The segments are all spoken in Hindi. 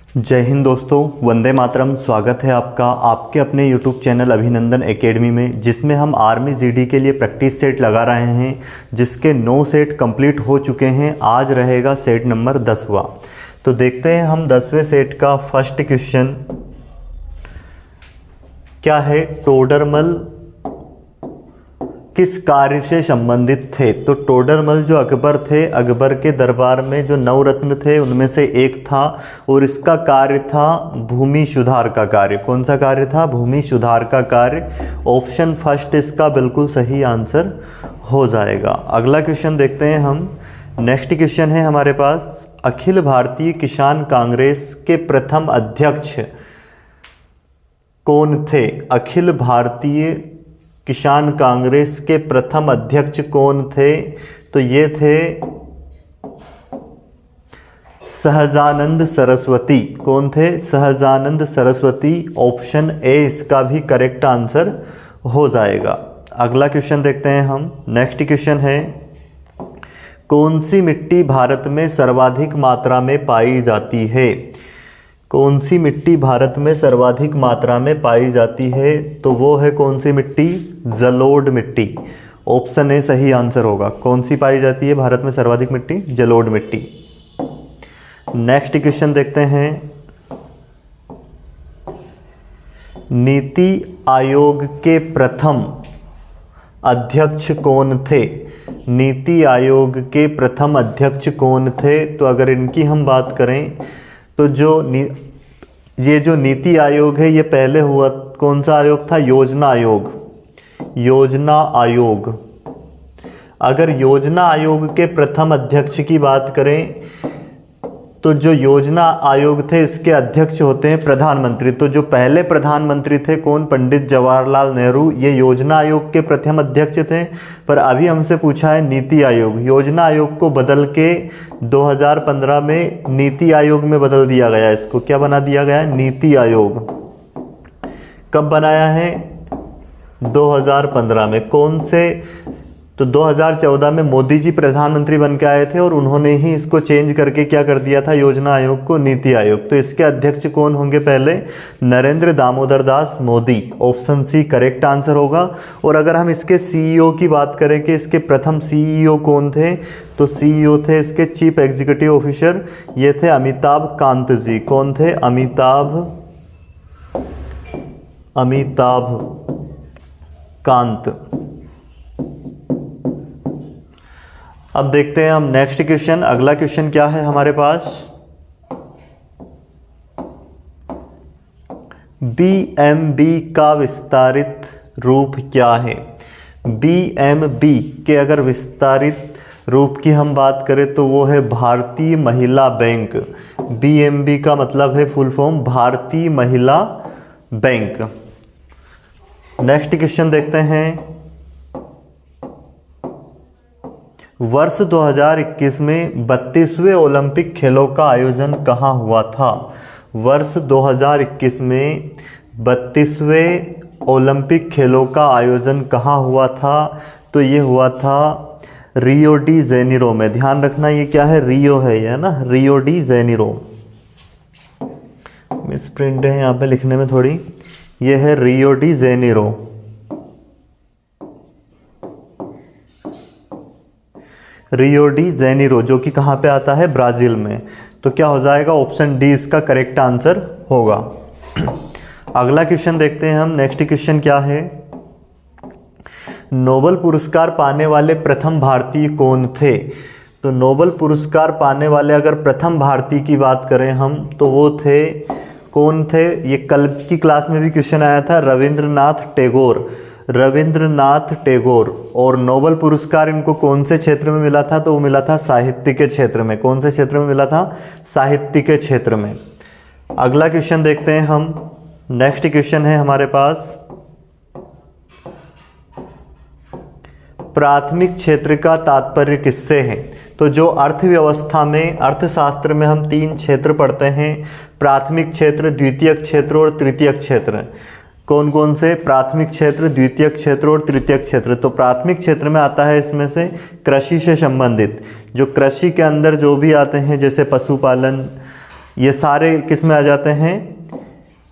जय हिंद दोस्तों, वंदे मातरम। स्वागत है आपका आपके अपने यूट्यूब चैनल अभिनंदन एकेडमी में, जिसमें हम आर्मी जीडी के लिए प्रैक्टिस सेट लगा रहे हैं, जिसके 9 सेट कंप्लीट हो चुके हैं। आज रहेगा सेट नंबर 10वां। तो देखते हैं हम 10वें सेट का फर्स्ट क्वेश्चन क्या है। टोडरमल किस कार्य से संबंधित थे? तो टोडरमल जो अकबर थे, अकबर के दरबार में जो नवरत्न थे उनमें से एक था, और इसका कार्य था भूमि सुधार का कार्य। कौन सा कार्य था? भूमि सुधार का कार्य। ऑप्शन फर्स्ट इसका बिल्कुल सही आंसर हो जाएगा। अगला क्वेश्चन देखते हैं हम। नेक्स्ट क्वेश्चन है हमारे पास, अखिल भारतीय किसान कांग्रेस के प्रथम अध्यक्ष कौन थे? अखिल भारतीय किसान कांग्रेस के प्रथम अध्यक्ष कौन थे? तो ये थे सहजानंद सरस्वती। कौन थे? सहजानंद सरस्वती। ऑप्शन ए इसका भी करेक्ट आंसर हो जाएगा। अगला क्वेश्चन देखते हैं हम। नेक्स्ट क्वेश्चन है, कौन सी मिट्टी भारत में सर्वाधिक मात्रा में पाई जाती है? कौन सी मिट्टी भारत में सर्वाधिक मात्रा में पाई जाती है? तो वो है कौन सी मिट्टी? जलोढ़ मिट्टी। ऑप्शन ए सही आंसर होगा। कौन सी पाई जाती है भारत में सर्वाधिक मिट्टी? जलोढ़ मिट्टी। नेक्स्ट क्वेश्चन देखते हैं, नीति आयोग के प्रथम अध्यक्ष कौन थे? नीति आयोग के प्रथम अध्यक्ष कौन थे? तो अगर इनकी हम बात करें तो ये जो नीति आयोग है ये पहले हुआ कौन सा आयोग था? योजना आयोग। योजना आयोग। अगर योजना आयोग के प्रथम अध्यक्ष की बात करें तो जो योजना आयोग थे इसके अध्यक्ष होते हैं प्रधानमंत्री। तो जो पहले प्रधानमंत्री थे कौन? पंडित जवाहरलाल नेहरू। ये योजना आयोग के प्रथम अध्यक्ष थे। पर अभी हमसे पूछा है नीति आयोग। योजना आयोग को बदल के 2015 में नीति आयोग में बदल दिया गया। इसको क्या बना दिया गया है? नीति आयोग। कब बनाया है? 2015 में। कौन से? तो 2014 में मोदी जी प्रधानमंत्री बन के आए थे और उन्होंने ही इसको चेंज करके क्या कर दिया था? योजना आयोग को नीति आयोग। तो इसके अध्यक्ष कौन होंगे? पहले Narendra Damodar Das Modi. Option C correct answer होगा। और अगर हम इसके सीईओ की बात करें कि इसके प्रथम सीईओ कौन थे, तो सीईओ थे इसके चीफ एग्जीक्यूटिव ऑफिसर, ये थे अमिताभ कांत जी। कौन थे? अमिताभ कांत। अब देखते हैं हम नेक्स्ट क्वेश्चन। अगला क्वेश्चन क्या है हमारे पास? बीएमबी का विस्तारित रूप क्या है? बीएमबी के अगर विस्तारित रूप की हम बात करें तो वो है भारतीय महिला बैंक। बीएमबी का मतलब है फुल फॉर्म भारतीय महिला बैंक। नेक्स्ट क्वेश्चन देखते हैं, वर्ष 2021 में 32वें ओलंपिक खेलों का आयोजन कहाँ हुआ था? वर्ष 2021 में 32वें ओलंपिक खेलों का आयोजन कहाँ हुआ था? तो ये हुआ था रियो डी जेनेरो में। ध्यान रखना ये क्या है? रियो है ये, ना? Rio de Janeiro. Miss print है यहाँ पे लिखने में थोड़ी। ये है Rio de Janeiro. Rio de Janeiro जो कि कहाँ पे आता है? ब्राज़ील में। तो क्या हो जाएगा? ऑप्शन डी इसका करेक्ट आंसर होगा। अगला क्वेश्चन देखते हैं हम। नेक्स्ट क्वेश्चन क्या है? नोबेल पुरस्कार पाने वाले प्रथम भारतीय कौन थे? तो नोबेल पुरस्कार पाने वाले अगर प्रथम भारतीय की बात करें हम तो वो थे, कौन थे? ये कल की क्लास में भी क्वेश्चन आया था, रविंद्रनाथ टैगोर। रविंद्रनाथ टैगोर। और नोबेल पुरस्कार इनको कौन से क्षेत्र में मिला था? तो वो मिला था साहित्य के क्षेत्र में। कौन से क्षेत्र में मिला था? साहित्य के क्षेत्र में। अगला क्वेश्चन देखते हैं हम। नेक्स्ट क्वेश्चन है हमारे पास, प्राथमिक क्षेत्र का तात्पर्य किससे है? तो जो अर्थव्यवस्था में, अर्थशास्त्र में हम 3 क्षेत्र पढ़ते हैं, प्राथमिक क्षेत्र, द्वितीयक क्षेत्र और तृतीयक क्षेत्र। कौन कौन से? प्राथमिक क्षेत्र, द्वितीयक क्षेत्र और तृतीयक क्षेत्र। तो प्राथमिक क्षेत्र में आता है इसमें से कृषि से संबंधित, जो कृषि के अंदर जो भी आते हैं जैसे पशुपालन, ये सारे किस में आ जाते हैं,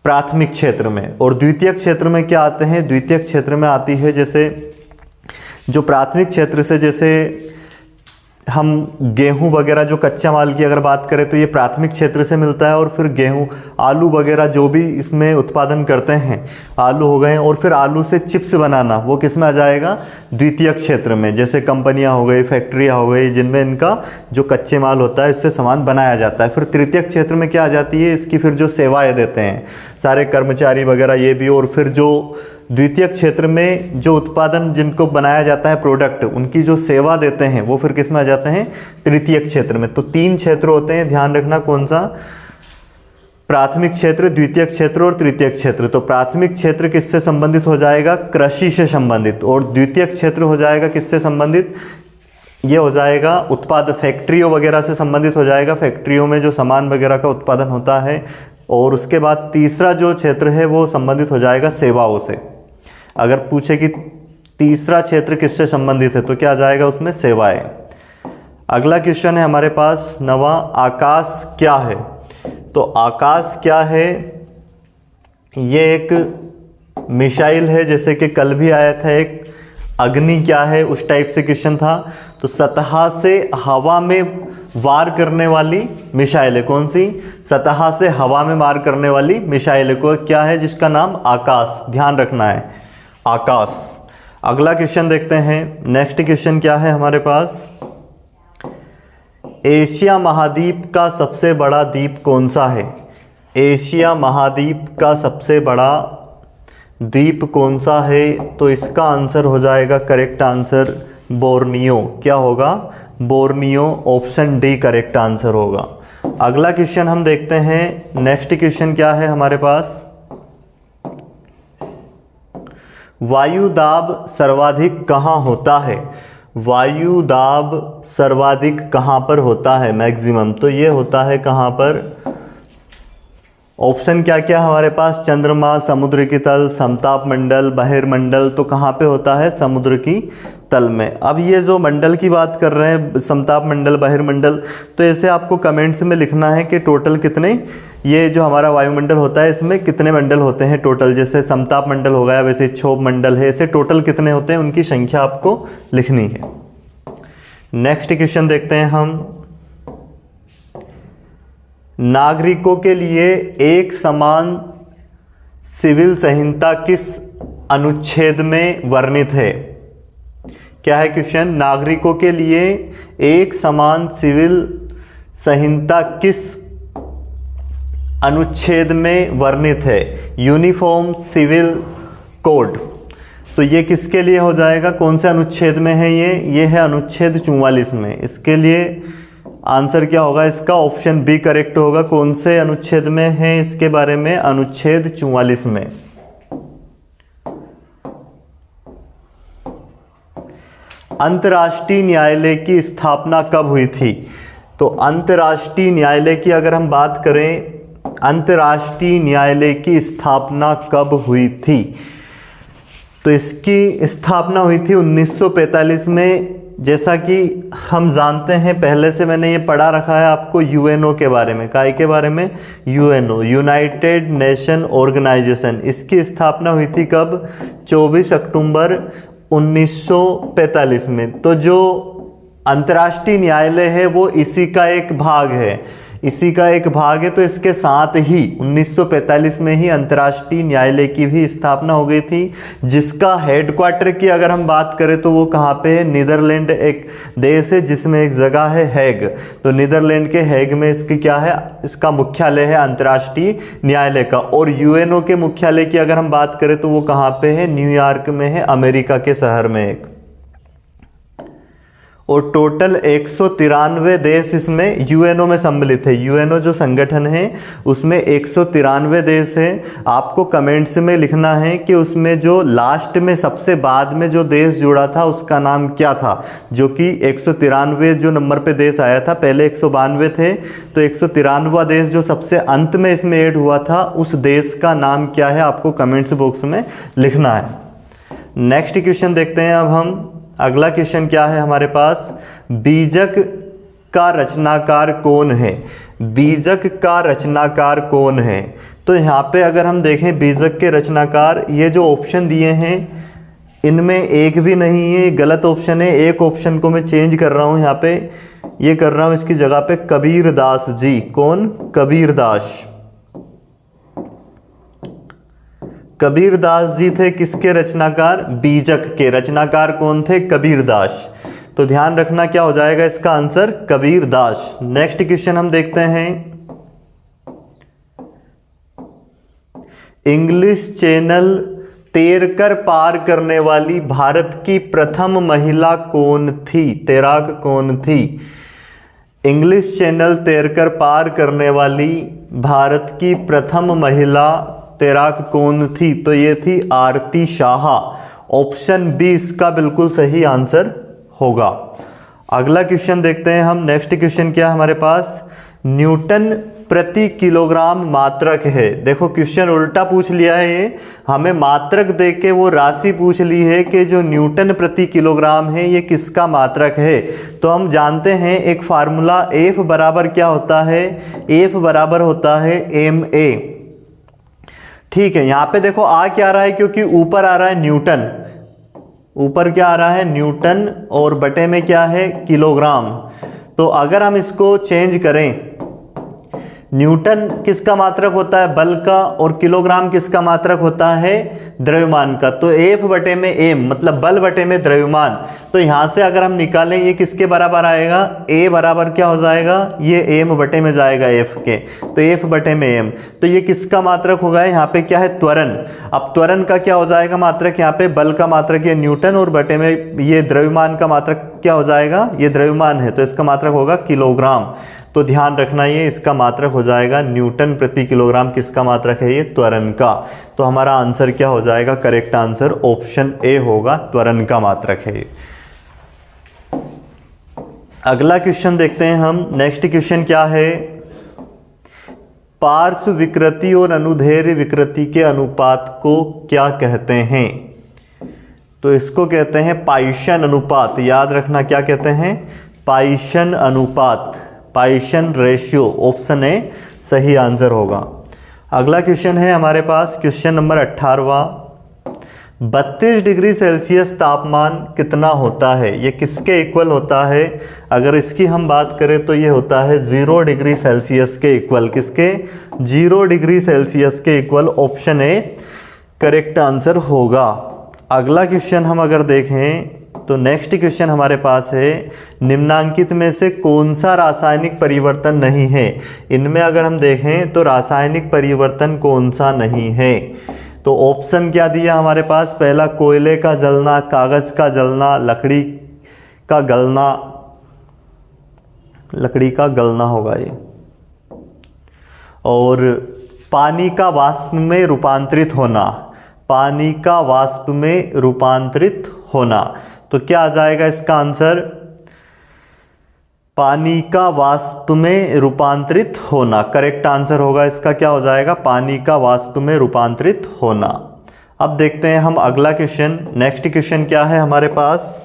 प्राथमिक क्षेत्र में। और द्वितीयक क्षेत्र में क्या आते हैं, द्वितीयक क्षेत्र में आती है जैसे जो प्राथमिक क्षेत्र से, जैसे हम गेहूं वगैरह जो कच्चा माल की अगर बात करें तो ये प्राथमिक क्षेत्र से मिलता है। और फिर गेहूं, आलू वगैरह जो भी इसमें उत्पादन करते हैं, आलू हो गए, और फिर आलू से चिप्स बनाना वो किस में आ जाएगा, द्वितीयक क्षेत्र में। जैसे कंपनियां हो गई, फैक्ट्रियां हो गई, जिनमें इनका जो कच्चे माल होता है इससे सामान बनाया जाता है। फिर तृतीयक क्षेत्र में क्या आ जाती है, इसकी फिर जो सेवाएं देते हैं सारे कर्मचारी वगैरह ये भी। और फिर जो द्वितीयक क्षेत्र में जो उत्पादन जिनको बनाया जाता है प्रोडक्ट, उनकी जो सेवा देते हैं वो फिर किस में आ जाते हैं, तृतीयक क्षेत्र में। तो 3 क्षेत्र होते हैं, ध्यान रखना कौन सा, प्राथमिक क्षेत्र, द्वितीयक क्षेत्र और तृतीयक क्षेत्र। तो प्राथमिक क्षेत्र किससे संबंधित हो जाएगा, कृषि से संबंधित। और द्वितीयक क्षेत्र हो जाएगा किससे संबंधित, ये हो जाएगा उत्पाद, फैक्ट्रियों वगैरह से संबंधित हो जाएगा, फैक्ट्रियों में जो सामान वगैरह का उत्पादन होता है। और उसके बाद तीसरा जो क्षेत्र है वो संबंधित हो जाएगा सेवाओं से। अगर पूछे कि तीसरा क्षेत्र किससे संबंधित है तो क्या आ जाएगा उसमें, सेवाएं। अगला क्वेश्चन है हमारे पास 9वां, आकाश क्या है। तो आकाश क्या है, ये एक मिसाइल है, जैसे कि कल भी आया था एक अग्नि क्या है, उस टाइप से क्वेश्चन था। तो सतह से हवा में वार करने वाली मिसाइल है, कौन सी, सतह से हवा में वार करने वाली मिसाइल को क्या है, जिसका नाम आकाश, ध्यान रखना है, आकाश। अगला क्वेश्चन देखते हैं, नेक्स्ट क्वेश्चन क्या है हमारे पास, एशिया महाद्वीप का सबसे बड़ा द्वीप कौन सा है। एशिया महाद्वीप का सबसे बड़ा द्वीप कौन सा है, तो इसका आंसर हो जाएगा, करेक्ट आंसर बोर्नियो। क्या होगा, Borneo, option D correct answer होगा। अगला क्वेश्चन हम देखते हैं, नेक्स्ट क्वेश्चन क्या है हमारे पास, वायु दाब सर्वाधिक कहाँ होता है। वायु दाब सर्वाधिक कहाँ पर होता है, मैक्सिमम, तो ये होता है कहाँ पर, ऑप्शन क्या क्या हमारे पास, चंद्रमा, समुद्र की तल, समताप मंडल, बहिर्मंडल। तो कहाँ पे होता है, समुद्र की तल में। अब ये जो मंडल की बात कर रहे हैं, समताप मंडल, बहिर्मंडल, तो ऐसे आपको कमेंट्स में लिखना है कि टोटल कितने, ये जो हमारा वायुमंडल होता है इसमें कितने मंडल होते हैं टोटल। जैसे समताप मंडल हो गया, वैसे क्षोभ मंडल है, ऐसे टोटल कितने होते हैं उनकी संख्या आपको लिखनी है। नेक्स्ट क्वेश्चन देखते हैं हम, नागरिकों के लिए एक समान सिविल संहिता किस अनुच्छेद में वर्णित है। क्या है क्वेश्चन, नागरिकों के लिए एक समान सिविल संहिता किस अनुच्छेद में वर्णित है। यूनिफॉर्म सिविल कोड, तो ये किसके लिए हो जाएगा, कौन से अनुच्छेद में है ये है अनुच्छेद 44 में। इसके लिए आंसर क्या होगा इसका, ऑप्शन बी करेक्ट होगा। कौन से अनुच्छेद में है इसके बारे में, अनुच्छेद 44 में। अंतर्राष्ट्रीय न्यायालय की स्थापना कब हुई थी। तो अंतर्राष्ट्रीय न्यायालय की अगर हम बात करें, अंतर्राष्ट्रीय न्यायालय की स्थापना कब हुई थी, तो इसकी स्थापना हुई थी 1945 में। जैसा कि हम जानते हैं, पहले से मैंने ये पढ़ा रखा है आपको यूएनओ के बारे में। काय के बारे में, यूएनओ, यूनाइटेड नेशन ऑर्गेनाइजेशन। इसकी स्थापना हुई थी कब, 24 अक्टूबर 1945 में। तो जो अंतर्राष्ट्रीय न्यायालय है वो इसी का एक भाग है, इसी का एक भाग है। तो इसके साथ ही 1945 में ही अंतर्राष्ट्रीय न्यायालय की भी स्थापना हो गई थी, जिसका हेडक्वार्टर की अगर हम बात करें तो वो कहाँ पे है, नीदरलैंड एक देश है जिसमें एक जगह है हैग। तो नीदरलैंड के हैग में इसकी क्या है, इसका मुख्यालय है अंतर्राष्ट्रीय न्यायालय का। और यूएनओ के मुख्यालय की अगर हम बात करें तो वो कहाँ पे है, न्यूयॉर्क में है, अमेरिका के शहर में एक। और टोटल 193 देश इसमें यूएनओ में सम्मिलित है। यूएनओ जो संगठन है उसमें 193 देश है। आपको कमेंट्स में लिखना है कि उसमें जो लास्ट में सबसे बाद में जो देश जुड़ा था उसका नाम क्या था, जो कि 193 जो नंबर पे देश आया था, पहले 192 थे, तो 193वां देश जो सबसे अंत में इसमें ऐड हुआ था, उस देश का नाम क्या है, आपको कमेंट्स बॉक्स में लिखना है। नेक्स्ट क्वेश्चन देखते हैं अब हम। अगला क्वेश्चन क्या है हमारे पास, बीजक का रचनाकार कौन है। बीजक का रचनाकार कौन है? तो यहाँ पे अगर हम देखें बीजक के रचनाकार, ये जो ऑप्शन दिए हैं इनमें एक भी नहीं है, गलत ऑप्शन है। एक ऑप्शन को मैं चेंज कर रहा हूँ, यहाँ पे ये कर रहा हूँ, इसकी जगह पे कबीरदास जी। कौन? कबीरदास। कबीरदास जी थे किसके रचनाकार? बीजक के। रचनाकार कौन थे? कबीरदास। तो ध्यान रखना क्या हो जाएगा इसका आंसर? कबीरदास। नेक्स्ट क्वेश्चन हम देखते हैं, इंग्लिश चैनल तैरकर पार करने वाली भारत की प्रथम महिला कौन थी? तैराक कौन थी? इंग्लिश चैनल तैरकर पार करने वाली भारत की प्रथम महिला तैराक कौन थी? तो ये थी आरती शाह। ऑप्शन बी इसका बिल्कुल सही आंसर होगा। अगला क्वेश्चन देखते हैं हम। नेक्स्ट क्वेश्चन क्या है हमारे पास? न्यूटन प्रति किलोग्राम मात्रक है। देखो क्वेश्चन उल्टा पूछ लिया है, ये हमें मात्रक देके वो राशि पूछ ली है कि जो न्यूटन प्रति किलोग्राम है ये किसका मात्रक है। तो हम जानते हैं एक फार्मूला, F बराबर क्या होता है? F बराबर होता है ma। ठीक है, यहाँ पे देखो आ क्या रहा है, क्योंकि ऊपर आ रहा है न्यूटन, ऊपर क्या आ रहा है? न्यूटन, और बटे में क्या है? किलोग्राम। तो अगर हम इसको चेंज करें, न्यूटन किसका मात्रक होता है? बल का, और किलोग्राम किसका मात्रक होता है? द्रव्यमान का। तो F बटे में m, मतलब बल बटे में द्रव्यमान। तो यहां से अगर हम निकालें ये किसके बराबर आएगा? A बराबर क्या हो जाएगा? ये m बटे में जाएगा F के, तो F बटे में m। तो ये किसका मात्रक होगा? यहाँ पे क्या है? त्वरण। अब त्वरण का क्या हो जाएगा मात्रक? यहाँ पे बल का मात्रक ये न्यूटन, और बटे में ये द्रव्यमान का मात्रक क्या हो जाएगा? ये द्रव्यमान है, तो इसका मात्रक होगा किलोग्राम। तो ध्यान रखना, ये इसका मात्रक हो जाएगा न्यूटन प्रति किलोग्राम। किसका मात्रक है? ये त्वरण का। तो हमारा आंसर क्या हो जाएगा? करेक्ट आंसर ऑप्शन ए होगा, त्वरण का मात्रक है। अगला क्वेश्चन देखते हैं हम। नेक्स्ट क्वेश्चन क्या है? पार्श्व विकृति और अनुदैर्ध्य विकृति के अनुपात को क्या कहते हैं? तो इसको कहते हैं पाइशन अनुपात। याद रखना, क्या कहते हैं? पाइशन अनुपात, पाइशन रेशियो। ऑप्शन ए सही आंसर होगा। अगला क्वेश्चन है हमारे पास, क्वेश्चन नंबर 18वां। 32 डिग्री सेल्सियस तापमान कितना होता है? ये किसके इक्वल होता है? अगर इसकी हम बात करें तो ये होता है 0 डिग्री सेल्सियस के इक्वल। किसके? 0 डिग्री सेल्सियस के equal. Option A correct answer होगा। अगला क्वेश्चन हम अगर देखें तो नेक्स्ट क्वेश्चन हमारे पास है, निम्नांकित में से कौन सा रासायनिक परिवर्तन नहीं है? इनमें अगर हम देखें तो रासायनिक परिवर्तन कौन सा नहीं है? तो ऑप्शन क्या दिया हमारे पास? पहला कोयले का जलना, कागज का जलना, लकड़ी का गलना, लकड़ी का गलना होगा ये, और पानी का वाष्प में रूपांतरित होना, पानी का वाष्प में रूपांतरित होना। तो क्या आ जाएगा इसका आंसर? पानी का वाष्प में रूपांतरित होना करेक्ट आंसर होगा। इसका क्या हो जाएगा? पानी का वाष्प में रूपांतरित होना। अब देखते हैं हम अगला क्वेश्चन। नेक्स्ट क्वेश्चन क्या है हमारे पास?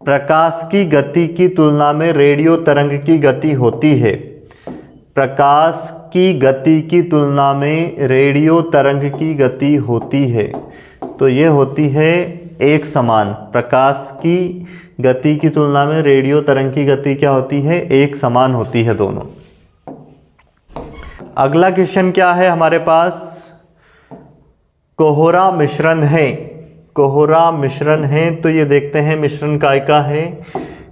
प्रकाश की गति की तुलना में रेडियो तरंग की गति होती है। प्रकाश की गति की तुलना में रेडियो तरंग की गति होती है, तो ये होती है एक समान। प्रकाश की गति की तुलना में रेडियो तरंग की गति क्या होती है? एक समान होती है दोनों। अगला क्वेश्चन क्या है हमारे पास? कोहरा मिश्रण है। कोहरा मिश्रण है, तो ये देखते हैं मिश्रण काय का है।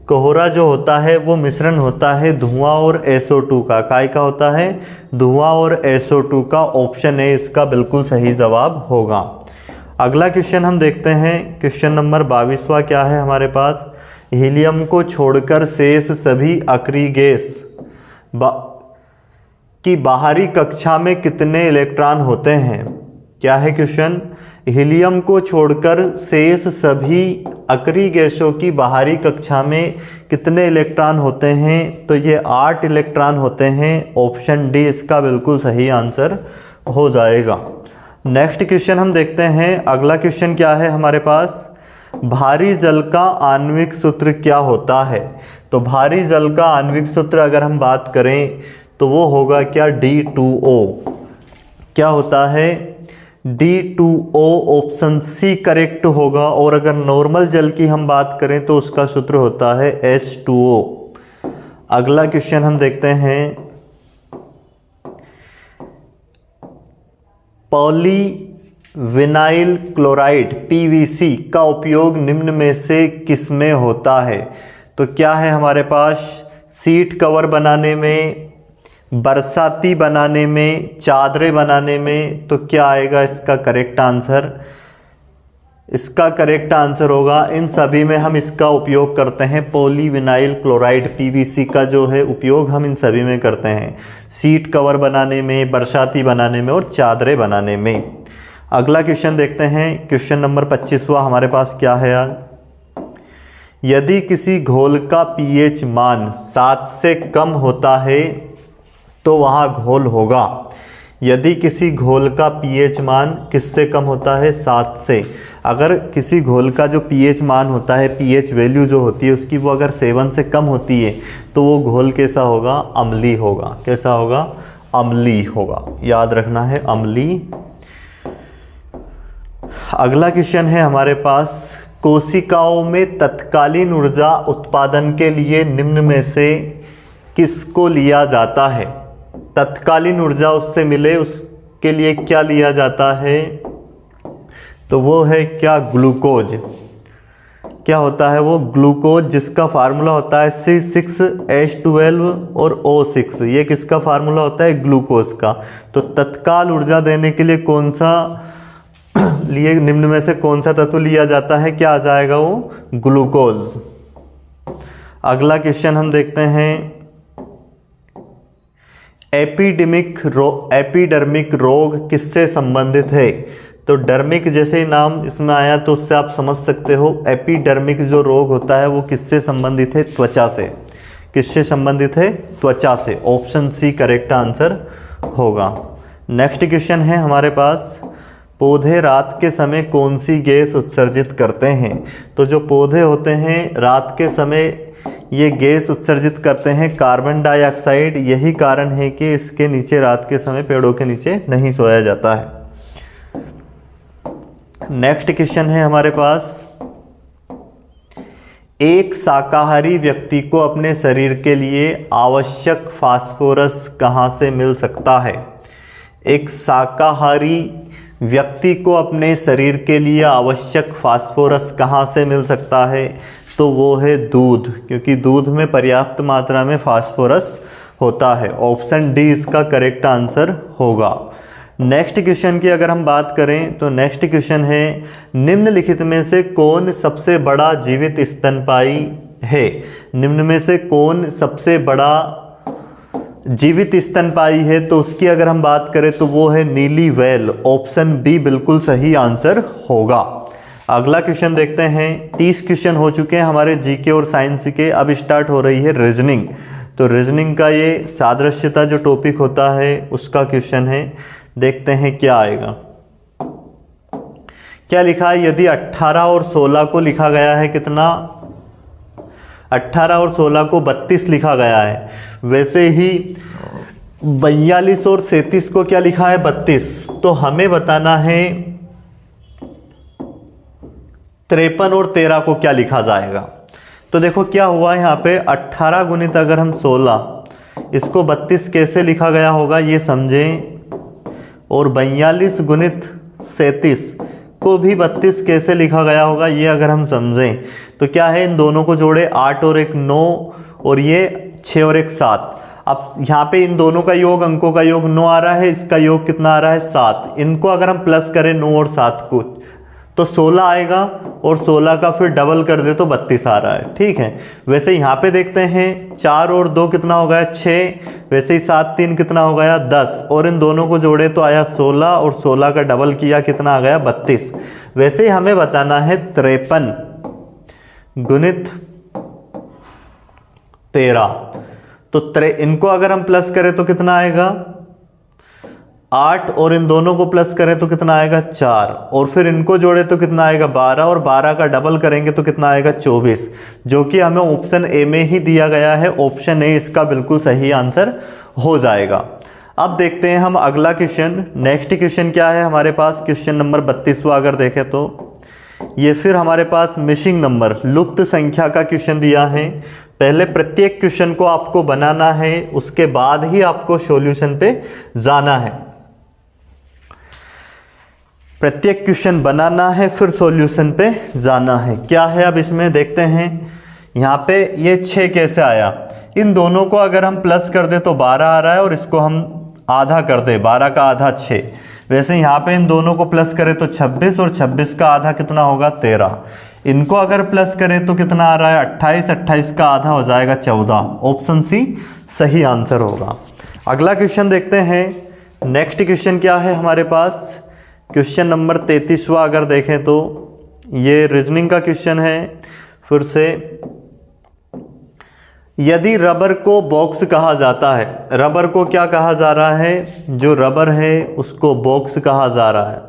कोहरा जो होता है वो मिश्रण होता है धुआं और SO2 का। काय का होता है? धुआं और SO2 का। ऑप्शन ए इसका बिल्कुल सही जवाब होगा। अगला क्वेश्चन हम देखते हैं। क्वेश्चन नंबर 22वां क्या है हमारे पास? हीलियम को छोड़कर शेष सभी अक्रिय गैस की बाहरी कक्षा में कितने इलेक्ट्रॉन होते हैं? क्या है क्वेश्चन? हीलियम को छोड़कर शेष सभी अक्रिय गैसों की बाहरी कक्षा में कितने इलेक्ट्रॉन होते हैं? तो ये 8 इलेक्ट्रॉन होते हैं। ऑप्शन डी इसका बिल्कुल सही आंसर हो जाएगा। नेक्स्ट क्वेश्चन हम देखते हैं। अगला क्वेश्चन क्या है हमारे पास? भारी जल का आणविक सूत्र क्या होता है? तो भारी जल का आणविक सूत्र अगर हम बात करें तो वो होगा क्या, D2O। क्या होता है? D2O, ऑप्शन सी करेक्ट होगा। और अगर नॉर्मल जल की हम बात करें तो उसका सूत्र होता है H2O। अगला क्वेश्चन हम देखते हैं, पॉलीविनाइल क्लोराइड PVC का उपयोग निम्न में से किसमें होता है? तो क्या है हमारे पास, सीट कवर बनाने में, बरसाती बनाने में, चादरें बनाने में। तो क्या आएगा इसका करेक्ट आंसर? इसका करेक्ट आंसर होगा इन सभी में हम इसका उपयोग करते हैं। पॉलीविनाइल क्लोराइड PVC का जो है उपयोग हम इन सभी में करते हैं, सीट कवर बनाने में, बरसाती बनाने में और चादरें बनाने में। अगला क्वेश्चन देखते हैं, क्वेश्चन नंबर 25वां हमारे पास क्या है आज। यदि किसी घोल का pH मान 7 से कम होता है तो वहाँ घोल होगा। यदि किसी घोल का pH मान किससे कम होता है? 7 से। अगर किसी घोल का जो pH मान होता है, pH वैल्यू जो होती है उसकी, वो अगर 7 से कम होती है तो वो घोल कैसा होगा? अम्लीय होगा। कैसा होगा? अम्लीय होगा। याद रखना है, अम्लीय। अगला क्वेश्चन है हमारे पास, कोशिकाओं में तत्कालीन ऊर्जा उत्पादन के लिए निम्न में से किसको लिया जाता है? तत्कालीन ऊर्जा उससे मिले उसके लिए क्या लिया जाता है? तो वो है क्या, ग्लूकोज। क्या होता है वो? ग्लूकोज, जिसका फार्मूला होता है C6H12 और O6। ये किसका फार्मूला होता है? ग्लूकोज का। तो तत्काल ऊर्जा देने के लिए कौन सा लिए, निम्न में से कौन सा तत्व लिया जाता है? क्या आ जाएगा वो? ग्लूकोज। अगला क्वेश्चन हम देखते हैं, एपिडर्मिक रोग किससे संबंधित है? तो डर्मिक जैसे ही नाम इसमें आया तो उससे आप समझ सकते हो एपिडर्मिक जो रोग होता है वो किससे संबंधित है? त्वचा से। किससे संबंधित है? त्वचा से। ऑप्शन सी करेक्ट आंसर होगा। नेक्स्ट क्वेश्चन है हमारे पास, पौधे रात के समय कौन सी गैस उत्सर्जित करते हैं? तो जो पौधे होते हैं रात के समय ये गैस उत्सर्जित करते हैं, कार्बन डाइऑक्साइड। यही कारण है कि इसके नीचे रात के समय, पेड़ों के नीचे नहीं सोया जाता है। नेक्स्ट क्वेश्चन है हमारे पास, एक शाकाहारी व्यक्ति को अपने शरीर के लिए आवश्यक फास्फोरस कहाँ से मिल सकता है? एक शाकाहारी व्यक्ति को अपने शरीर के लिए आवश्यक फास्फोरस कहाँ से मिल सकता है? तो वो है दूध, क्योंकि दूध में पर्याप्त मात्रा में फास्फोरस होता है। ऑप्शन डी इसका करेक्ट आंसर होगा। नेक्स्ट क्वेश्चन की अगर हम बात करें तो नेक्स्ट क्वेश्चन है, निम्नलिखित में से कौन सबसे बड़ा जीवित स्तनपायी है? निम्न में से कौन सबसे बड़ा जीवित स्तनपायी है? तो उसकी अगर हम बात करें तो वो है नीली व्हेल। ऑप्शन बी बिल्कुल सही आंसर होगा। अगला क्वेश्चन देखते हैं। 30 क्वेश्चन हो चुके हैं हमारे जीके और साइंस के। अब स्टार्ट हो रही है रीजनिंग। तो रीजनिंग का ये सादृश्यता जो टॉपिक होता है उसका क्वेश्चन है। देखते हैं क्या आएगा। क्या लिखा है? यदि 18 और 16 को लिखा गया है कितना? 18 और 16 को 32 लिखा गया है। वैसे ही 42 और 37 को क्या लिखा है? 32। तो हमें बताना है 53 और 13 को क्या लिखा जाएगा। तो देखो क्या हुआ है यहाँ पे, 18 गुणित अगर हम 16, इसको 32 कैसे लिखा गया होगा ये समझें। और 42 गुणित 37 को भी 32 कैसे लिखा गया होगा ये अगर हम समझें। तो क्या है, इन दोनों को जोड़े, 8 और 1 9, और ये 6 और 1 7। अब यहाँ पे इन दोनों का योग, अंकों का योग 9 आ रहा है, इसका योग कितना आ रहा है? 7। इनको अगर हम प्लस करें 9 और 7 को तो 16 आएगा, और 16 का फिर डबल कर दे तो 32 आ रहा है। ठीक है। वैसे यहाँ पे देखते हैं 4 और 2 कितना हो गया? 6। वैसे ही 7 3 कितना हो गया? 10। और इन दोनों को जोड़े तो आया 16, और 16 का डबल किया कितना आ गया? 32। वैसे ही हमें बताना है 53 गुणित 13। तो इनको अगर हम प्लस करें तो कितना आएगा? 8 और इन दोनों को प्लस करें तो कितना आएगा 4, और फिर इनको जोड़े तो कितना आएगा 12, और 12 का डबल करेंगे तो कितना आएगा 24, जो कि हमें ऑप्शन ए में ही दिया गया है। ऑप्शन ए इसका बिल्कुल सही आंसर हो जाएगा। अब देखते हैं हम अगला क्वेश्चन। नेक्स्ट क्वेश्चन क्या है हमारे पास, क्वेश्चन नंबर 32वां अगर देखें तो ये फिर हमारे पास मिसिंग नंबर, लुप्त संख्या का क्वेश्चन दिया है। पहले प्रत्येक क्वेश्चन को आपको बनाना है, उसके बाद ही आपको सॉल्यूशन पे जाना है। प्रत्येक क्वेश्चन बनाना है फिर सॉल्यूशन पे जाना है। क्या है अब इसमें देखते हैं। यहाँ पे ये 6 कैसे आया, इन दोनों को अगर हम प्लस कर दे तो 12 आ रहा है, और इसको हम आधा कर दे, 12 का आधा 6। वैसे यहाँ पे इन दोनों को प्लस करें तो 26, और 26 का आधा कितना होगा 13। इनको अगर प्लस करें तो कितना आ रहा है 28, 28 का आधा हो जाएगा 14। ऑप्शन सी सही आंसर होगा। अगला क्वेश्चन देखते हैं। नेक्स्ट क्वेश्चन क्या है हमारे पास, क्वेश्चन नंबर 33वां अगर देखें तो ये रीजनिंग का क्वेश्चन है। फिर से, यदि रबर को बॉक्स कहा जाता है, रबर को क्या कहा जा रहा है, जो रबर है उसको बॉक्स कहा जा रहा है।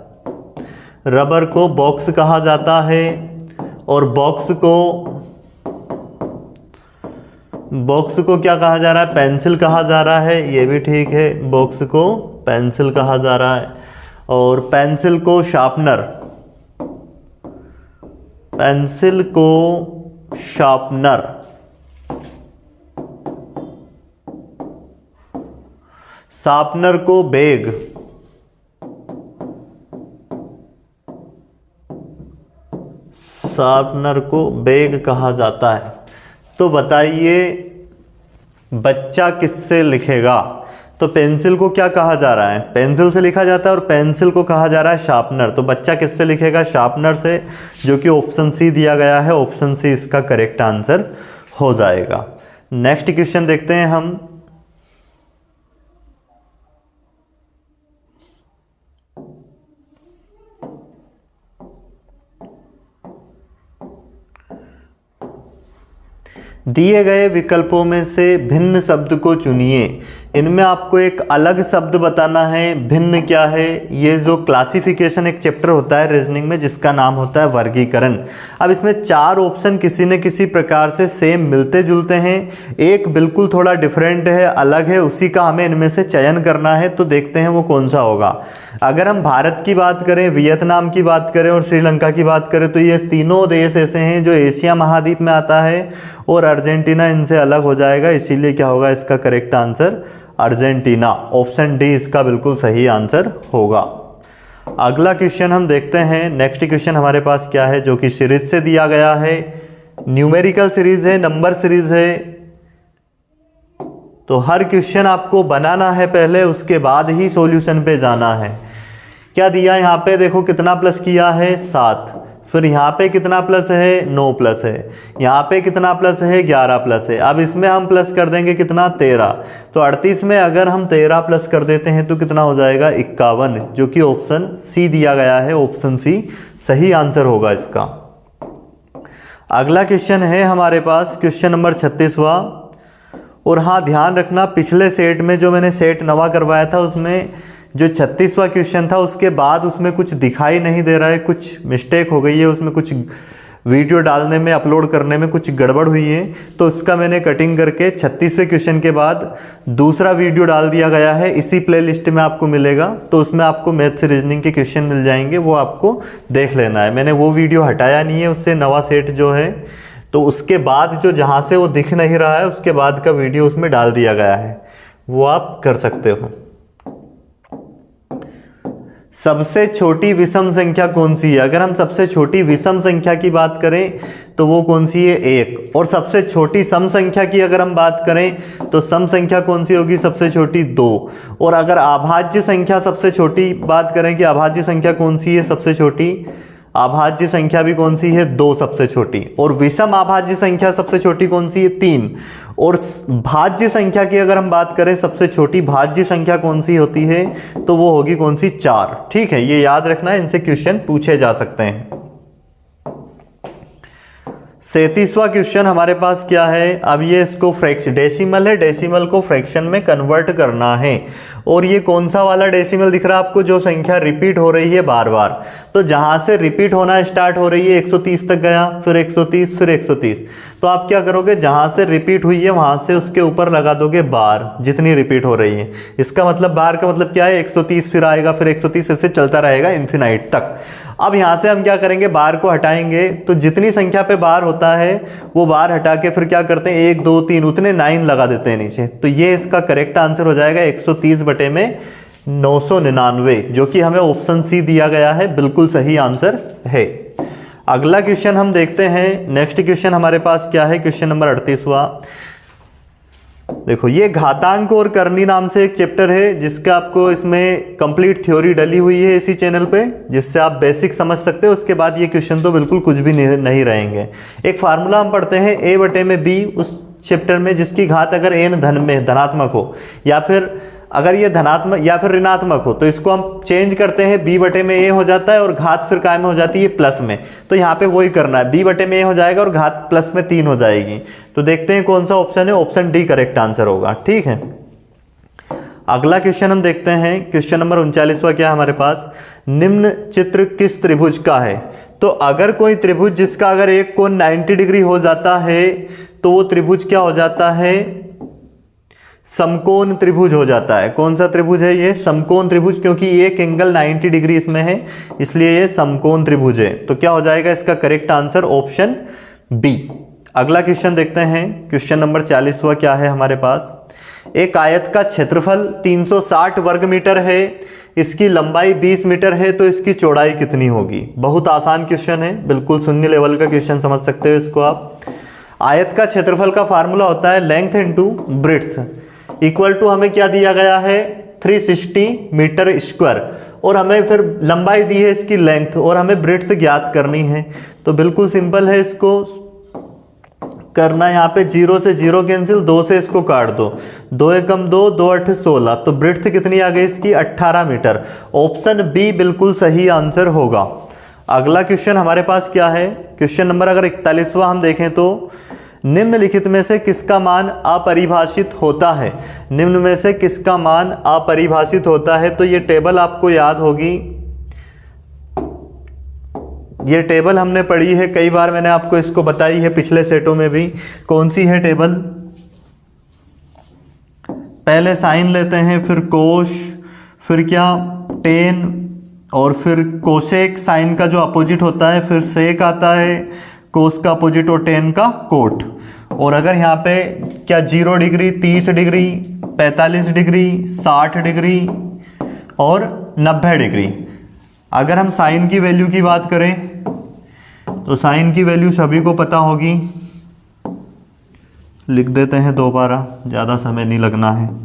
रबर को बॉक्स कहा जाता है, और बॉक्स को क्या कहा जा रहा है, पेंसिल कहा जा रहा है। ये भी ठीक है, बॉक्स को पेंसिल कहा जा रहा है, और पेंसिल को शार्पनर, पेंसिल को शार्पनर, शार्पनर को बैग, शार्पनर को बैग कहा जाता है। तो बताइए बच्चा किससे लिखेगा। तो पेंसिल को क्या कहा जा रहा है, पेंसिल से लिखा जाता है, और पेंसिल को कहा जा रहा है शार्पनर। तो बच्चा किससे लिखेगा, शार्पनर से, जो कि ऑप्शन सी दिया गया है। ऑप्शन सी इसका करेक्ट आंसर हो जाएगा। नेक्स्ट क्वेश्चन देखते हैं हम। दिए गए विकल्पों में से भिन्न शब्द को चुनिए। इनमें आपको एक अलग शब्द बताना है। भिन्न क्या है, ये जो क्लासिफिकेशन एक चैप्टर होता है रीजनिंग में जिसका नाम होता है वर्गीकरण। अब इसमें 4 ऑप्शन किसी न किसी प्रकार से सेम मिलते जुलते हैं, एक बिल्कुल थोड़ा डिफरेंट है, अलग है, उसी का हमें इनमें से चयन करना है। तो देखते हैं वो कौन सा होगा। अगर हम भारत की बात करें, वियतनाम की बात करें और श्रीलंका की बात करें तो ये तीनों देश ऐसे हैं जो एशिया महाद्वीप में आता है, और अर्जेंटीना इनसे अलग हो जाएगा। इसीलिए क्या होगा इसका correct answer Argentina. Option D इसका बिल्कुल सही आंसर होगा। अगला क्वेश्चन हम देखते हैं। नेक्स्ट क्वेश्चन हमारे पास क्या है, जो कि सीरीज से दिया गया है, न्यूमेरिकल सीरीज है, नंबर सीरीज है। तो हर क्वेश्चन आपको बनाना है पहले, उसके बाद ही सॉल्यूशन पे जाना है। क्या दिया यहाँ पे, देखो कितना प्लस किया है 7, फिर यहाँ पे कितना प्लस है 9 प्लस है, यहाँ पे कितना प्लस है 11 प्लस है। अब इसमें हम प्लस कर देंगे कितना 13, तो 38 में अगर हम 13 प्लस कर देते हैं तो कितना हो जाएगा 51, जो कि ऑप्शन सी दिया गया है। ऑप्शन सी सही आंसर होगा इसका। अगला क्वेश्चन है हमारे पास क्वेश्चन नंबर 36वां। और हाँ ध्यान रखना, पिछले सेट में जो मैंने सेट नवा करवाया था उसमें जो 36वां क्वेश्चन था उसके बाद उसमें कुछ दिखाई नहीं दे रहा है, कुछ मिस्टेक हो गई है उसमें, कुछ वीडियो डालने में अपलोड करने में कुछ गड़बड़ हुई है। तो उसका मैंने कटिंग करके 36वें क्वेश्चन के बाद दूसरा वीडियो डाल दिया गया है, इसी प्लेलिस्ट में आपको मिलेगा। तो उसमें आपको मैथ्स रीजनिंग के क्वेश्चन मिल जाएंगे, वो आपको देख लेना है। मैंने वो वीडियो हटाया नहीं है, उससे नवा सेट जो है तो उसके बाद जो जहाँ से वो दिख नहीं रहा है उसके बाद का वीडियो उसमें डाल दिया गया है, वो आप कर सकते हो। सबसे छोटी विषम संख्या कौन सी है? अगर हम सबसे छोटी विषम संख्या की बात करें तो वो कौन सी है 1। और सबसे छोटी सम संख्या की अगर हम बात करें तो सम संख्या कौन सी होगी सबसे छोटी 2। और अगर अभाज्य संख्या सबसे छोटी बात करें कि अभाज्य संख्या कौन सी है सबसे छोटी, अभाज्य संख्या भी कौन सी है 2 सबसे छोटी। और विषम अभाज्य संख्या सबसे छोटी कौन सी है 3। और भाज्य संख्या की अगर हम बात करें सबसे छोटी भाज्य संख्या कौन सी होती है तो वो होगी कौन सी 4। ठीक है, ये याद रखना है, इनसे क्वेश्चन पूछे जा सकते हैं। 37वां क्वेश्चन हमारे पास क्या है, अब ये इसको फ्रैक्शन डेसिमल है, डेसिमल को फ्रैक्शन में कन्वर्ट करना है। और ये कौन सा वाला डेसिमल दिख रहा है आपको, जो संख्या रिपीट हो रही है बार बार। तो जहां से रिपीट होना स्टार्ट हो रही है 130 तक गया, फिर 130, फिर 130। तो आप क्या करोगे, जहां से रिपीट हुई है वहां से उसके ऊपर लगा दोगे बार, जितनी रिपीट हो रही है। इसका मतलब बार का मतलब क्या है, 130 फिर आएगा, फिर 130, ऐसे चलता रहेगा इन्फिनाइट तक। अब यहाँ से हम क्या करेंगे, बार को हटाएंगे, तो जितनी संख्या पे बार होता है वो बार हटा के फिर क्या करते हैं, 1 2 3 उतने 9 लगा देते हैं नीचे। तो ये इसका करेक्ट आंसर हो जाएगा 130 बटे में 999, जो कि हमें ऑप्शन सी दिया गया है, बिल्कुल सही आंसर है। अगला क्वेश्चन हम देखते हैं। नेक्स्ट क्वेश्चन हमारे पास क्या है, क्वेश्चन नंबर 38वां। देखो, ये घातांक और करनी नाम से एक चैप्टर है, जिसका आपको इसमें कंप्लीट थ्योरी डली हुई है इसी चैनल पे, जिससे आप बेसिक समझ सकते हो। उसके बाद ये क्वेश्चन तो बिल्कुल कुछ भी नहीं रहेंगे। एक फार्मूला हम पढ़ते हैं a बटे में b उस चैप्टर में, जिसकी घात अगर n धन में धनात्मक हो, या फिर अगर ये धनात्मक या फिर ऋणात्मक हो, तो इसको हम चेंज करते हैं, b बटे में a हो जाता है और घात फिर काय में हो जाती है, प्लस में। तो यहाँ पे वही करना है, b बटे में a हो जाएगा और घात प्लस में 3 हो जाएगी। तो देखते हैं कौन सा ऑप्शन है, ऑप्शन डी करेक्ट आंसर होगा। ठीक है, अगला क्वेश्चन हम देखते हैं। क्वेश्चन नंबर 39वां क्या है हमारे पास, निम्न चित्र किस त्रिभुज का है। तो अगर कोई त्रिभुज जिसका अगर एक कोण 90 डिग्री हो जाता है, तो वो त्रिभुज क्या हो जाता है, समकोण त्रिभुज हो जाता है। कौन सा त्रिभुज है ये, समकोण त्रिभुज, क्योंकि एक एंगल 90 डिग्री इसमें है, इसलिए ये समकोण त्रिभुज है। तो क्या हो जाएगा इसका करेक्ट आंसर, ऑप्शन बी। अगला क्वेश्चन देखते हैं। क्वेश्चन नंबर 40वां क्या है हमारे पास, एक आयत का क्षेत्रफल 360 वर्ग मीटर है, इसकी लंबाई 20 मीटर है, तो इसकी चौड़ाई कितनी होगी। बहुत आसान क्वेश्चन है, बिल्कुल शून्य लेवल का क्वेश्चन समझ सकते हो इसको आप। आयत का क्षेत्रफल का फार्मूला होता है length into breadth, equal to हमें क्या दिया गया है, 360 मीटर स्क्वायर, और हमें फिर लंबाई दी है इसकी लेंथ, और हमें ब्रेड्थ ज्ञात करनी है। तो बिल्कुल सिंपल है इसको करना। यहाँ पे 0 से 0 कैंसिल, 2 से इसको काट दो, 2 एकम 2, 2 8 16। तो ब्रेड्थ कितनी आ गई इसकी, 18 मीटर। ऑप्शन बी बिल्कुल सही आंसर होगा। अगला क्वेश्चन हमारे पास क्या है, क्वेश्चन नंबर अगर 41वां हम देखें तो, निम्नलिखित में से किसका मान अपरिभाषित होता है। निम्न में से किसका मान अपरिभाषित होता है। तो ये टेबल आपको याद होगी, ये टेबल हमने पढ़ी है कई बार, मैंने आपको इसको बताई है पिछले सेटों में भी। कौन सी है टेबल, पहले साइन लेते हैं, फिर कोश, फिर क्या टेन, और फिर कोसेक साइन का जो अपोजिट होता है, फिर सेक आता है, कोस का अपोजिट और टेन का कोट। और अगर यहाँ पे क्या 0 डिग्री, 30 डिग्री, 45 डिग्री, 60 डिग्री और 90 डिग्री। अगर हम साइन की वैल्यू की बात करें तो साइन की वैल्यू सभी को पता होगी, लिख देते हैं दोबारा, ज़्यादा समय नहीं लगना है।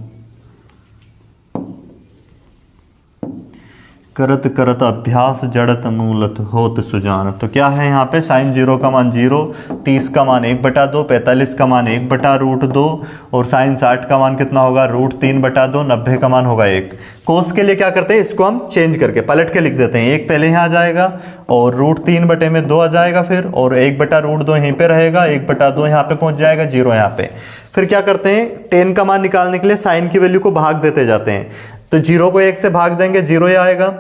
करत करत अभ्यास जड़त मूलत होत सुजान। तो क्या है यहाँ पे, साइन 0 का मान 0, 30 का मान 1/2, 45 का मान 1/√2 और साइन 60 का मान कितना होगा, √3/2, 90 का मान होगा 1। कोस के लिए क्या करते हैं, इसको हम चेंज करके पलट के लिख देते हैं, 1 पहले यहाँ आ जाएगा और √3/2 आ जाएगा फिर, और 1/√2 यहीं पे रहेगा, 1/2 यहाँ पे पहुँच जाएगा, 0 यहाँ पे। फिर क्या करते हैं, टेन का मान निकालने के लिए साइन की वैल्यू को भाग देते जाते हैं। तो 0 को 1 से भाग देंगे, 0 ही आएगा,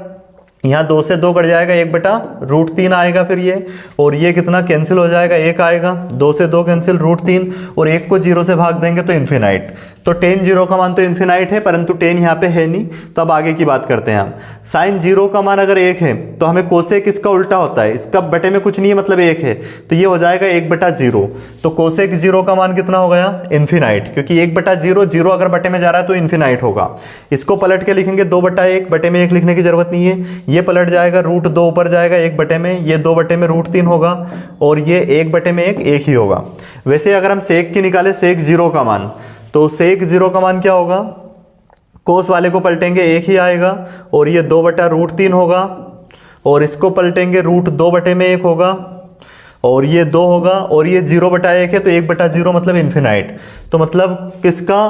यहाँ 2 से 2 कट जाएगा, 1/√3 आएगा फिर ये, और ये कितना कैंसिल हो जाएगा, 1 आएगा, 2 से 2 कैंसिल, √3, और 1 को 0 से भाग देंगे तो इन्फिनाइट। तो tan 0 का मान तो इन्फिनाइट है, परंतु tan यहाँ पे है नहीं। तो अब आगे की बात करते हैं हम। साइन 0 का मान अगर 1 है तो हमें कोसेक इसका उल्टा होता है, इसका बटे में कुछ नहीं है, मतलब 1 है, तो ये हो जाएगा 1/0। तो कोसेक 0 का मान कितना हो गया, इन्फिनाइट, क्योंकि 1/0, 0 अगर बटे में जा रहा है तो इन्फिनाइट होगा। इसको पलट के लिखेंगे 2/1, बटे में 1 लिखने की जरूरत नहीं है, ये पलट जाएगा, √2 ऊपर जाएगा 1 बटे में, ये 2 बटे में √3 होगा, और ये 1 बटे में 1 ही होगा। वैसे अगर हम सेक की निकाले, सेक 0 का मान, तो सेक 0 का मान क्या होगा, कोस वाले को पलटेंगे 1 ही आएगा, और ये 2/√3 होगा, और इसको पलटेंगे √2 बटे में 1 होगा, और ये 2 होगा, और ये 0/1 है, तो 1/0 मतलब इन्फिनाइट। तो मतलब किसका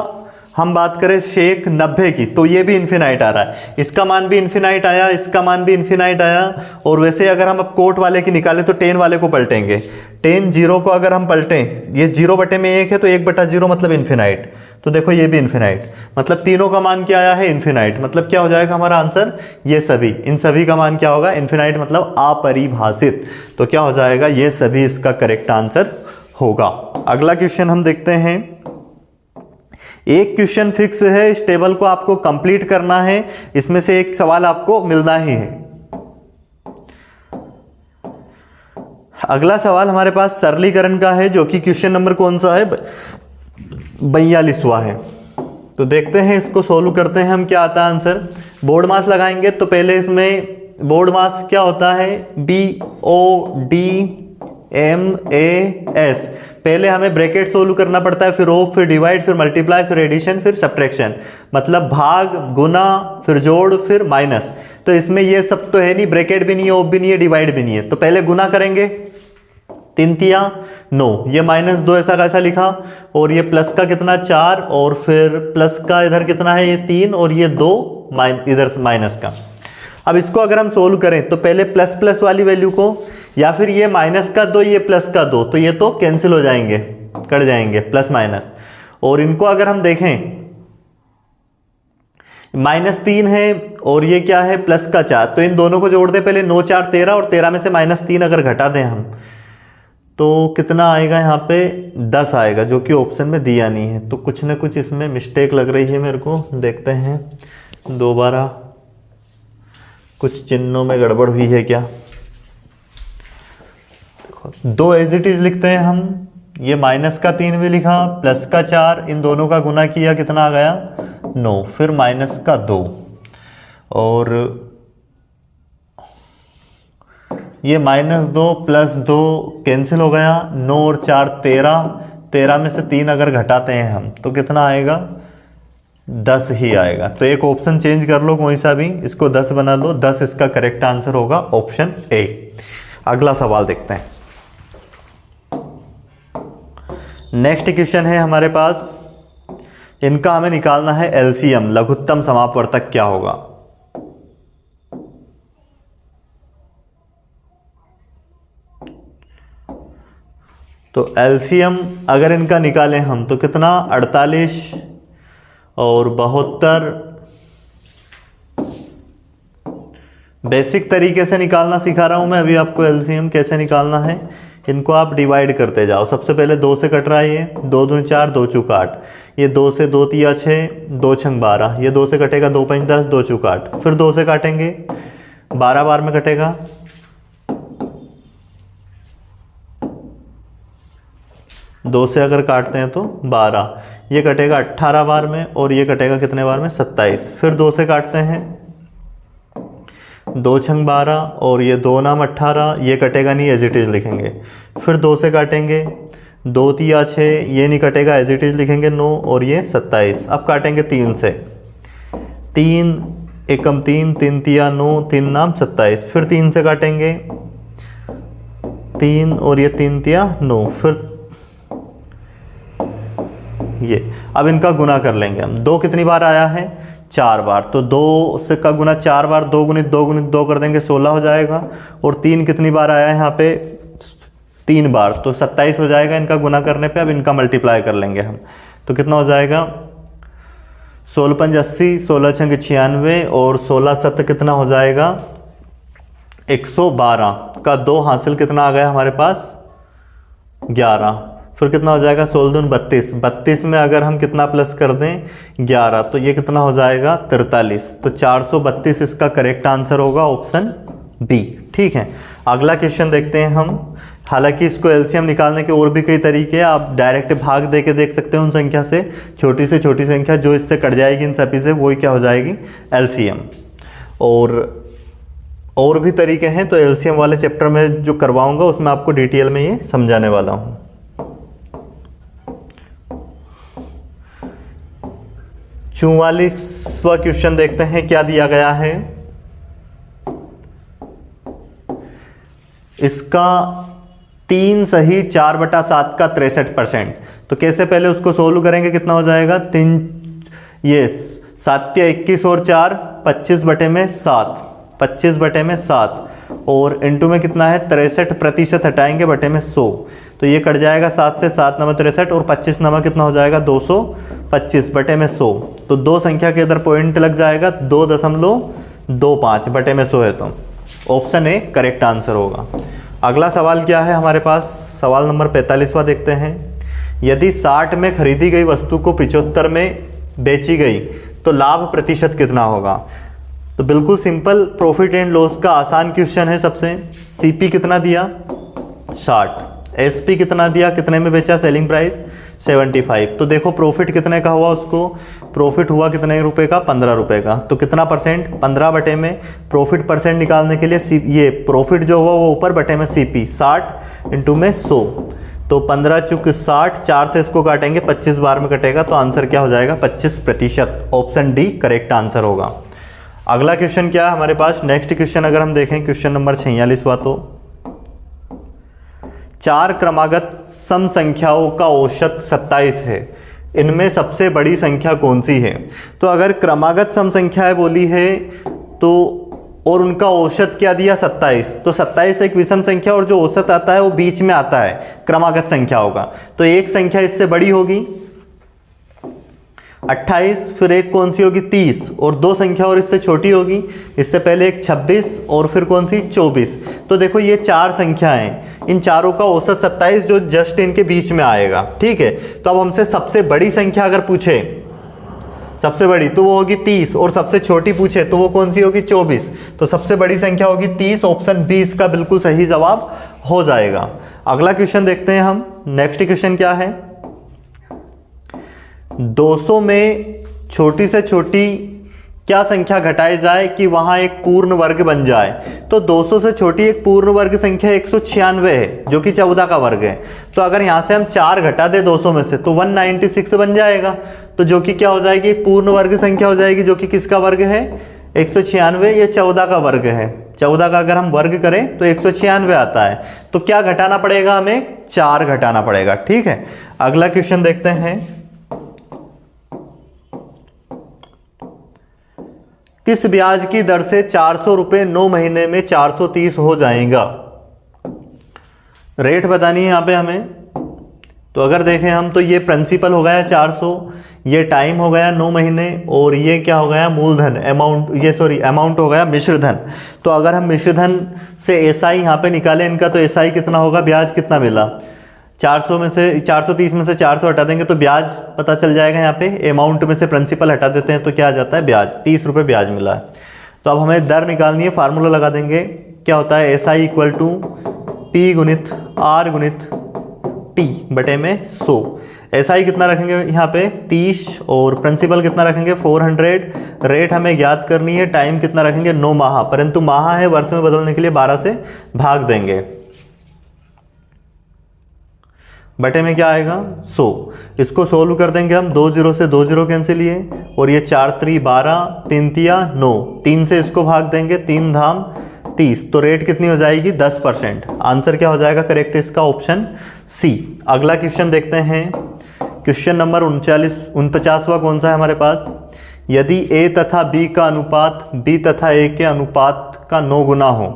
हम बात करें, शेक 90 की, तो ये भी इन्फिनाइट आ रहा है, इसका मान भी इन्फिनाइट आया, इसका मान भी इन्फिनाइट आया। और वैसे अगर हम अब कोट वाले की निकालें तो टेन वाले को पलटेंगे, टेन जीरो को अगर हम पलटें, ये 0/1 है तो 1/0 मतलब इन्फिनाइट, तो देखो ये भी इन्फिनाइट, मतलब तीनों का मान क्या आया है, इन्फिनाइट। मतलब क्या हो जाएगा हमारा आंसर, ये सभी, इन सभी का मान क्या होगा, इन्फिनाइट मतलब अपरिभाषित। तो क्या हो जाएगा, ये सभी इसका करेक्ट आंसर होगा। अगला क्वेश्चन हम देखते हैं। एक क्वेश्चन फिक्स है, इस टेबल को आपको कंप्लीट करना है, इसमें से एक सवाल आपको मिलना ही है। अगला सवाल हमारे पास सरलीकरण का है, जो कि क्वेश्चन नंबर कौन सा है, 42वां है। तो देखते हैं, इसको सोल्व करते हैं हम, क्या आता है आंसर। बोर्ड मास लगाएंगे तो पहले इसमें बोर्ड मास क्या होता है, BODMAS। पहले हमें ब्रैकेट सोल्व करना पड़ता है, फिर ऑफ, फिर डिवाइड, फिर मल्टीप्लाई, फिर एडिशन, फिर सब्ट्रैक्शन, मतलब भाग, गुना, फिर जोड़, फिर माइनस। तो इसमें ये सब तो है नहीं, ब्रैकेट भी नहीं है, ऑफ भी नहीं है, डिवाइड भी नहीं है। तो पहले गुना करेंगे, 3 तिया 9, ये -2 ऐसा कैसा लिखा, और ये प्लस का कितना 4, और फिर प्लस का इधर कितना है, ये 3, और ये 2 इधर माइनस का। अब इसको अगर हम सोल्व करें तो पहले प्लस प्लस वाली वैल्यू को, या फिर ये -2 ये +2, तो ये तो कैंसिल हो जाएंगे, कट जाएंगे प्लस माइनस। और इनको अगर हम देखें, -3 है और ये क्या है +4, तो इन दोनों को जोड़ दें पहले, 9 4 13, और 13 में से -3 अगर घटा दें हम तो कितना आएगा, यहाँ पे 10 आएगा, जो कि ऑप्शन में दिया नहीं है। तो कुछ ना कुछ इसमें मिस्टेक लग रही है मेरे को, देखते हैं दोबारा, कुछ चिन्हों में गड़बड़ हुई है क्या। देखो 2 एज इट इज लिखते हैं हम, ये -3 भी लिखा, +4, इन दोनों का गुना किया, कितना आ गया 9, फिर -2, और ये -2 +2 कैंसिल हो गया, 9 और 4 13, 13 में से 3 अगर घटाते हैं हम तो कितना आएगा, 10 ही आएगा। तो एक ऑप्शन चेंज कर लो कोई सा भी, इसको 10 बना लो, 10 इसका करेक्ट आंसर होगा, ऑप्शन ए। अगला सवाल देखते हैं। नेक्स्ट क्वेश्चन है हमारे पास, इनका हमें निकालना है एलसीएम, लघुत्तम समापवर्तक क्या होगा। तो एलसीएम अगर इनका निकालें हम तो कितना, 48 और 72। बेसिक तरीके से निकालना सिखा रहा हूं मैं अभी आपको, एलसीएम कैसे निकालना है। इनको आप डिवाइड करते जाओ, सबसे पहले 2 से कट रहा है, ये 2 दूनी 4, 2 चौक 8, ये 2 से 2 तिया 6, 2 छंग 12, ये 2 से कटेगा, 2 पंच 10, 2 चौक 8, फिर 2 से काटेंगे, 12 बार में कटेगा, 2 से अगर काटते हैं तो 12, ये कटेगा 18 बार में, और ये कटेगा कितने बार में, 27, फिर 2 से काटते हैं, 2 छंग 12, और ये 2 नाम 18, ये कटेगा नहीं, एज इट इज लिखेंगे, फिर 2 से काटेंगे, 2 तिया 6, ये नहीं कटेगा, एज इट इज लिखेंगे 9, और ये 27। अब काटेंगे 3 से, 3 एकम 3, 3 तिया 9, 3 नाम 27, फिर 3 से काटेंगे, 3 और ये 3 तिया 9, फिर ये। अब इनका गुना कर लेंगे हम, 2 कितनी बार आया है, 4 बार, तो 2 से का गुना 4 बार, 2 गुणित 2 गुणित 2 कर देंगे, 16 हो जाएगा, और 3 कितनी बार आया है यहाँ पे, 3 बार, तो 27 हो जाएगा इनका गुना करने पे। अब इनका मल्टीप्लाई कर लेंगे हम, तो कितना हो जाएगा, 16 पंच 80, 16 छंग 96, और 16 7 कितना हो जाएगा, 112 का 2 हासिल कितना आ गया हमारे पास, 11, फिर कितना हो जाएगा, 16 दून 32, 32 में अगर हम कितना प्लस कर दें, 11, तो ये कितना हो जाएगा 43। तो 432 इसका करेक्ट आंसर होगा, ऑप्शन बी। ठीक है, अगला क्वेश्चन देखते हैं हम। हालांकि इसको एलसीएम निकालने के और भी कई तरीके हैं, आप डायरेक्ट भाग दे के देख सकते हैं उन संख्या से छोटी संख्या जो इससे कट जाएगी इन सभी से, वही क्या हो जाएगी एलसीएम। और भी तरीके हैं, तो एलसीएम वाले चैप्टर में जो करवाऊंगा उसमें आपको डिटेल में ये समझाने वाला हूँ। 44वां क्वेश्चन देखते हैं, क्या दिया गया है। इसका 3 सही 4/7 का 63%। तो कैसे, पहले उसको सोल्व करेंगे, कितना हो जाएगा, 3 ये 7 या 21 और 4 25/7, 25/7, और इनटू में कितना है 63% हटाएंगे बटे में 100, तो ये कट जाएगा 7 से 7 नंबर 63 और 25 नंबर कितना हो जाएगा 225 बटे में 100। तो दो संख्या के इधर पॉइंट लग जाएगा 2.25 बटे में 100 है, तो ऑप्शन ए करेक्ट आंसर होगा। अगला सवाल क्या है हमारे पास, सवाल नंबर 45वां देखते हैं। यदि 60 में खरीदी गई वस्तु को 75 में बेची गई तो लाभ प्रतिशत कितना होगा। तो बिल्कुल सिंपल प्रॉफिट एंड लॉस का आसान क्वेश्चन है। सबसे सीपी कितना दिया 60, एसपी कितना दिया, कितने में बेचा, सेलिंग प्राइस 75। तो देखो प्रॉफिट कितने का हुआ, उसको प्रॉफिट हुआ कितने रुपए का 15 रुपए का, तो कितना परसेंट 15 बटे में प्रॉफिट परसेंट निकालने के लिए ये प्रॉफिट जो हुआ वो ऊपर बटे में सीपी 60 इंटू में 100, तो 15 चुक 60, 4 से इसको काटेंगे 25 बार में कटेगा, तो आंसर क्या हो जाएगा 25%। ऑप्शन डी करेक्ट आंसर होगा। अगला क्वेश्चन क्या है हमारे पास, नेक्स्ट क्वेश्चन अगर हम देखें क्वेश्चन नंबर 46वां, तो 4 क्रमागत सम संख्याओं का औसत 27 है, इनमें सबसे बड़ी संख्या कौन सी है। तो अगर क्रमागत सम संख्याएं बोली है तो और उनका औसत क्या दिया 27, तो 27 एक विषम संख्या और जो औसत आता है वो बीच में आता है क्रमागत संख्याओं का, तो एक संख्या इससे बड़ी होगी 28, फिर एक कौन सी होगी 30 और दो संख्या और इससे छोटी होगी, इससे पहले एक 26 और फिर कौन सी 24। तो देखो ये 4 संख्याएं, इन चारों का औसत 27 जो जस्ट इनके बीच में आएगा, ठीक है। तो अब हमसे सबसे बड़ी संख्या अगर पूछे, सबसे बड़ी तो वो होगी 30 और सबसे छोटी पूछे तो वो कौन सी होगी 24, तो सबसे बड़ी संख्या होगी 30, ऑप्शन बी इसका बिल्कुल सही जवाब हो जाएगा। अगला क्वेश्चन देखते हैं हम, नेक्स्ट क्वेश्चन क्या है, 200 में छोटी से छोटी क्या संख्या घटाई जाए कि वहां एक पूर्ण वर्ग बन जाए। तो 200 से छोटी एक पूर्ण वर्ग संख्या 196 है जो कि 14 का वर्ग है, तो अगर यहां से हम 4 घटा दे 200 में से तो 196 बन जाएगा, तो जो कि क्या हो जाएगी एक पूर्ण वर्ग संख्या हो जाएगी, जो कि किसका वर्ग है 196, ये 14 का वर्ग है। 14 का अगर हम वर्ग करें तो 196 आता है, तो क्या घटाना पड़ेगा हमें 4 घटाना पड़ेगा, ठीक है। अगला क्वेश्चन देखते हैं, किस ब्याज की दर से 400 रुपये 9 महीने में 430 हो जाएगा। रेट बतानी है यहाँ पे हमें, तो अगर देखें हम तो ये प्रिंसिपल हो गया 400, ये टाइम हो गया 9 महीने और ये क्या हो गया मूलधन अमाउंट, ये सॉरी अमाउंट हो गया मिश्रधन। तो अगर हम मिश्रधन से एसआई यहाँ पे निकालें इनका, तो एसआई कितना होगा, ब्याज कितना मिला 400 में से 430 में से 400 हटा देंगे तो ब्याज पता चल जाएगा। यहाँ पे अमाउंट में से प्रिंसिपल हटा देते हैं तो क्या आ जाता है ब्याज, 30 रुपये ब्याज मिला है। तो अब हमें दर निकालनी है, फार्मूला लगा देंगे, क्या होता है S I equal to P गुणित आर गुणित टी बटे में 100। एस आई कितना रखेंगे यहाँ पे 30 और प्रिंसिपल कितना रखेंगे 400। रेट हमें ज्ञात करनी है, टाइम कितना रखेंगे 9 माह, परंतु माह है वर्ष में बदलने के लिए 12 से भाग देंगे, बटे में क्या आएगा 100। इसको सोल्व कर देंगे हम, 2 0 से 2 0 कैंसिल लिए और ये 4 3 12 3 तिया 9, 3 से इसको भाग देंगे 3 धाम 30, तो रेट कितनी हो जाएगी 10%। आंसर क्या हो जाएगा करेक्ट इसका ऑप्शन सी। अगला क्वेश्चन देखते हैं, क्वेश्चन नंबर 49वां कौन सा है हमारे पास, यदि ए तथा बी का अनुपात बी तथा ए के अनुपात का 9 गुना हो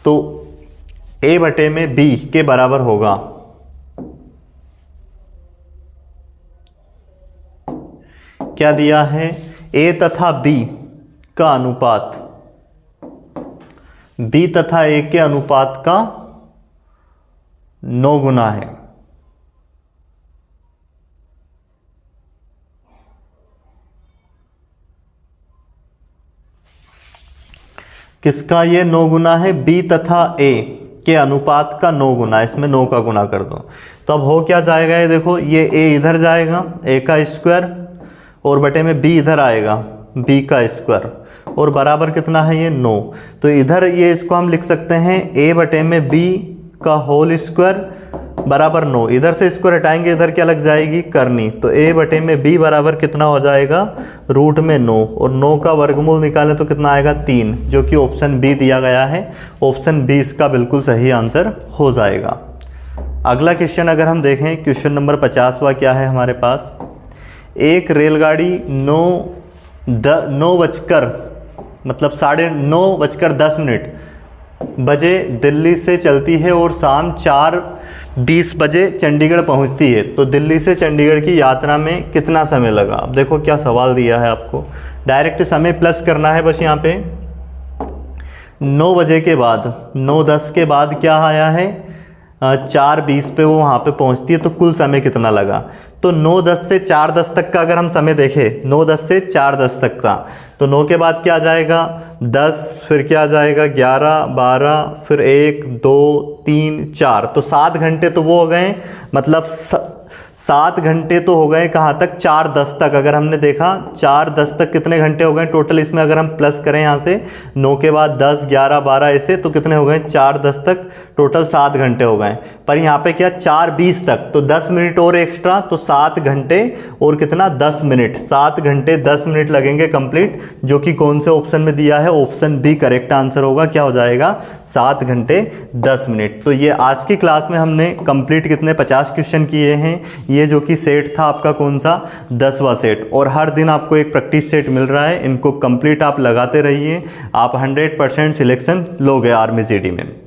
तो ए बटे में बी के बराबर होगा। क्या दिया है ए तथा बी का अनुपात बी तथा ए के अनुपात का 9 गुना है। किसका ये 9 गुना है, बी तथा ए के अनुपात का 9 गुना, इसमें 9 का गुना कर दो तो अब हो क्या जाएगा, ये देखो ये ए इधर जाएगा ए का स्क्वायर और बटे में बी इधर आएगा बी का स्क्वायर और बराबर कितना है ये 9। तो इधर ये इसको हम लिख सकते हैं ए बटे में बी का होल स्क्वायर बराबर 9, इधर से स्क्वायर हटाएंगे इधर क्या लग जाएगी करनी, तो ए बटे में बी बराबर कितना हो जाएगा रूट में 9 और 9 का वर्गमूल निकालें तो कितना आएगा 3, जो कि ऑप्शन बी दिया गया है। ऑप्शन बी इसका बिल्कुल सही आंसर हो जाएगा। अगला क्वेश्चन अगर हम देखें, क्वेश्चन नंबर 50वां क्या है हमारे पास, एक रेलगाड़ी 9 बजकर मतलब 9:30 बजे दिल्ली से चलती है और शाम 4:20 बजे चंडीगढ़ पहुंचती है, तो दिल्ली से चंडीगढ़ की यात्रा में कितना समय लगा। अब देखो क्या सवाल दिया है आपको, डायरेक्ट समय प्लस करना है बस। यहाँ पे 9 बजे के बाद, 9:10 के बाद क्या आया है, 4:20 पे वो वहाँ पे पहुँचती है, तो कुल समय कितना लगा। तो 9:10 से 4:10 तक का अगर हम समय देखें, 9:10 से 4:10 तक का, तो 9 के बाद क्या आ जाएगा 10, फिर क्या आ जाएगा 11, 12, फिर 1, 2, 3, 4, तो 7 घंटे तो वो हो गए, मतलब 7 घंटे तो हो गए कहाँ तक, 4:10 तक। अगर हमने देखा 4:10 तक कितने घंटे हो गए टोटल, इसमें अगर हम प्लस करें यहाँ से 9 के बाद 10, 11, 12 ऐसे, तो कितने हो गए 4:10 तक टोटल 7 घंटे हो गए। पर यहाँ पे क्या 4:20 तक, तो 10 मिनट और एक्स्ट्रा, तो 7 घंटे और कितना 10 मिनट, 7 घंटे 10 मिनट लगेंगे कंप्लीट, जो कि कौन से ऑप्शन में दिया है, ऑप्शन बी करेक्ट आंसर होगा। क्या हो जाएगा 7 घंटे 10 मिनट। तो ये आज की क्लास में हमने कंप्लीट कितने 50 क्वेश्चन किए हैं। ये जो कि सेट था आपका कौन सा 10वां सेट, और हर दिन आपको एक प्रैक्टिस सेट मिल रहा है, इनको कंप्लीट आप लगाते रहिए, आप 100% सिलेक्शन लोगे आर्मी जीडी में।